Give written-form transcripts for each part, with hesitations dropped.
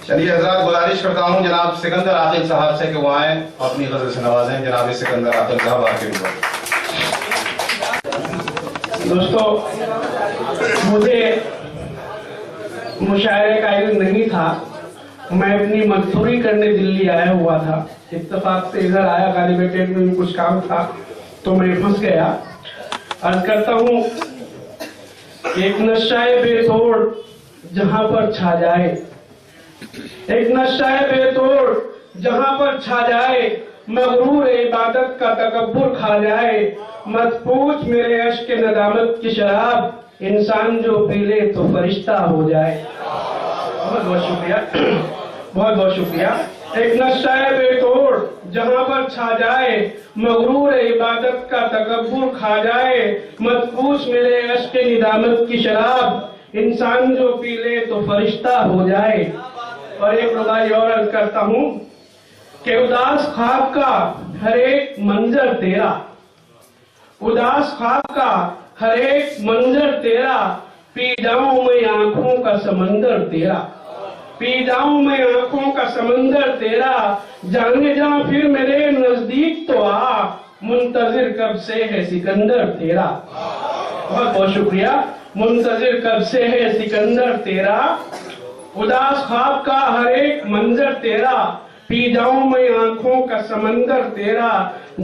چلیے حضرات، گزارش کرتا ہوں جناب سکندر عاقل صاحب سے کہ وہ آئیں اپنی غزل سے نوازیں. جناب سکندر عاقل صاحب آپ کے اوپر. دوستو، مجھے مشاعرے کا علم نہیں تھا. میں اپنی مزدوری کرنے دلی آیا ہوا تھا. اتفاق سے ادھر آیا، غالبیٹ میں کچھ کام تھا تو میں پھنس گیا. عرض کرتا ہوں، ایک نشہ بے توڑ جہاں پر چھا جائے، ایک نشہ بے توڑ جہاں پر چھا جائے، مغرور عبادت کا تکبر کھا جائے. مت پوچھ میرے عشق ندامت کی شراب، انسان جو پی لے تو فرشتہ ہو جائے. بہت بہت شکریہ، بہت بہت شکریہ. ایک نشہ بے توڑ جہاں پر چھا جائے، مغرور عبادت کا تکبر کھا جائے. مت پوچھ میرے عشق ندامت کی شراب، انسان جو پی لے تو فرشتہ ہو جائے. اور ایک ربائی اور عرض کرتا ہوں کہ اداس خواب کا ہر ایک منظر تیرا، اداس خواب کا ہر ایک منظر تیرا، پی جاؤں میں آنکھوں کا سمندر تیرا، پی جاؤں میں آنکھوں کا سمندر تیرا. جانے جا پھر میرے نزدیک تو آ، منتظر کب سے ہے سکندر تیرا. بہت بہت شکریہ. منتظر کب سے ہے سکندر تیرا، اداس خواب کا ہر ایک منظر تیرا، پی جاؤں میں آنکھوں کا سمندر تیرا.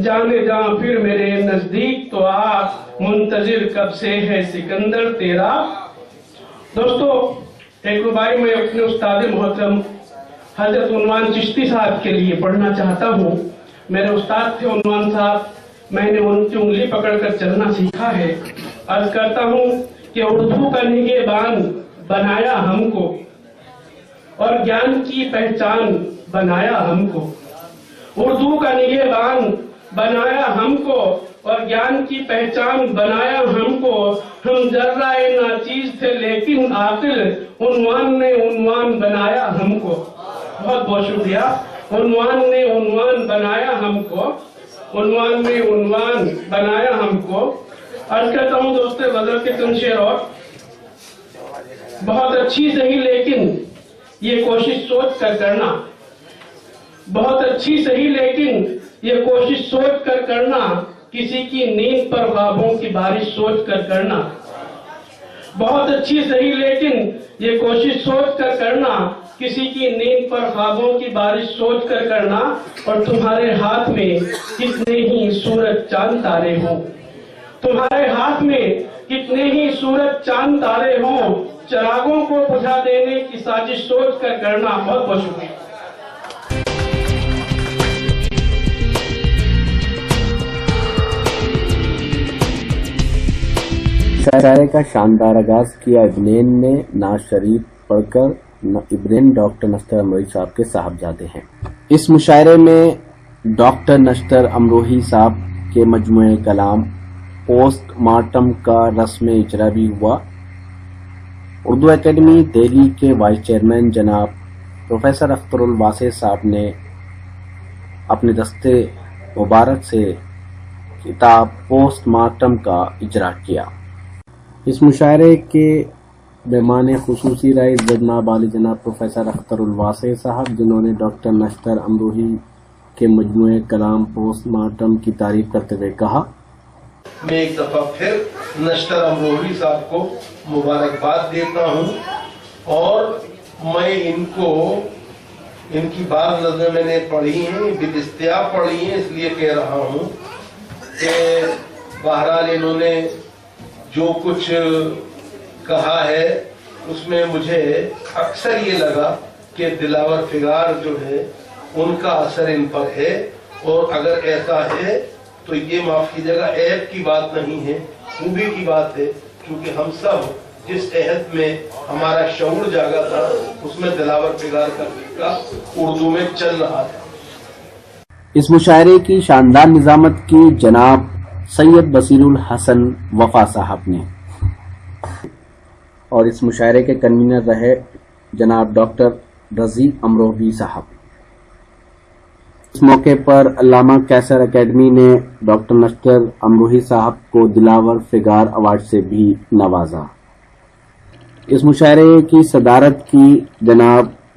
جانے جا پھر میرے نزدیک تو آ، منتظر کب سے ہے سکندر تیرا. دوستو، ایک ربائی میں اپنے استاد محترم حضرت عنوان چشتی صاحب کے لیے پڑھنا چاہتا ہوں. میرے استاد تھے عنوان صاحب، میں نے ان کی انگلی پکڑ کر چلنا سیکھا ہے. عرض کرتا ہوں کہ اردو کا نگہبان بنایا ہم کو، اور گیان کی پہچان بنایا ہم کو. اردو کا نگہبان بنایا ہم کو، اور گیان کی پہچان بنایا ہم کو. ہم ذرہ ناچیز تھے لیکن عاقل، عنوان نے عنوان بنایا ہم کو. بہت بہت شکریہ. عنوان نے عنوان بنایا ہم کو، عنوان نے عنوان بنایا ہم کو. عرض کرتا ہوں دوستو، غزل کے چند شعر اور. بہت اچھی صحیح لیکن یہ کوشش سوچ کر کرنا، بہت اچھی صحیح لیکن یہ کوشش سوچ کر کرنا، کسی کی نیند پر خوابوں کی بارش سوچ کر کرنا. بہت اچھی صحیح لیکن یہ کوشش سوچ کر کرنا، کسی کی نیند پر خوابوں کی بارش سوچ کر کرنا. اور تمہارے ہاتھ میں کتنے ہی سورج چاند تارے ہوں، تمہارے ہاتھ میں کتنے ہی سورج چاند تارے ہوں، چراغوں کو بجھا دینے کی سازش سوچ کر کرنا. بہت بہت شکریہ. مشاعرے کا شاندار آغاز کیا ابنین نے. نعت شریف پڑھ کر ابنین ڈاکٹر نشتر امروہی صاحب کے صاحبزادے ہیں. اس مشاعرے میں ڈاکٹر نشتر امروہی صاحب کے مجموعہ کلام پوسٹ مارٹم کا رسم اجرا بھی ہوا. اردو اکیڈمی دہلی کے وائس چیئرمین جناب پروفیسر اختر الواسع صاحب نے اپنے دستے مبارک سے کتاب پوسٹ مارٹم کا اجرا کیا. اس مشاعرے کے مہمان خصوصی رئیس جناب عالی جناب پروفیسر اختر الواسع صاحب، جنہوں نے ڈاکٹر نشتر امروہی کے مجموعہ کلام پوسٹ مارٹم کی تعریف کرتے ہوئے کہا، میں ایک دفعہ پھر نشتر امروہی صاحب کو مبارکباد دیتا ہوں، اور میں ان کی بعض نظمیں میں نے پڑھی ہیں، باستیاب پڑھی ہیں، اس لیے کہہ رہا ہوں کہ بہرحال انہوں نے جو کچھ کہا ہے اس میں مجھے اکثر یہ لگا کہ دلاور فگار جو ہے ان کا اثر ان پر ہے. اور اگر ایسا ہے تو یہ معاف کیجیے گا، عیب کی بات نہیں ہے، خوبی کی بات ہے، کیونکہ ہم سب جس عہد میں ہمارا شعور جاگا تھا اس میں دلاور فگار کا اردو میں چل رہا تھا. اس مشاعرے کی شاندار نظامت کی جناب سید بصیر الحسن وفا صاحب نے، اور اس مشاعرے کے کنوینر رہے جناب ڈاکٹر رضی امروہی صاحب. اس موقع پر علامہ کیسر اکیڈمی نے ڈاکٹر نشتر امروہی صاحب کو دلاور فگار ایوارڈ سے بھی نوازا. اس مشاعرے کی صدارت کی جناب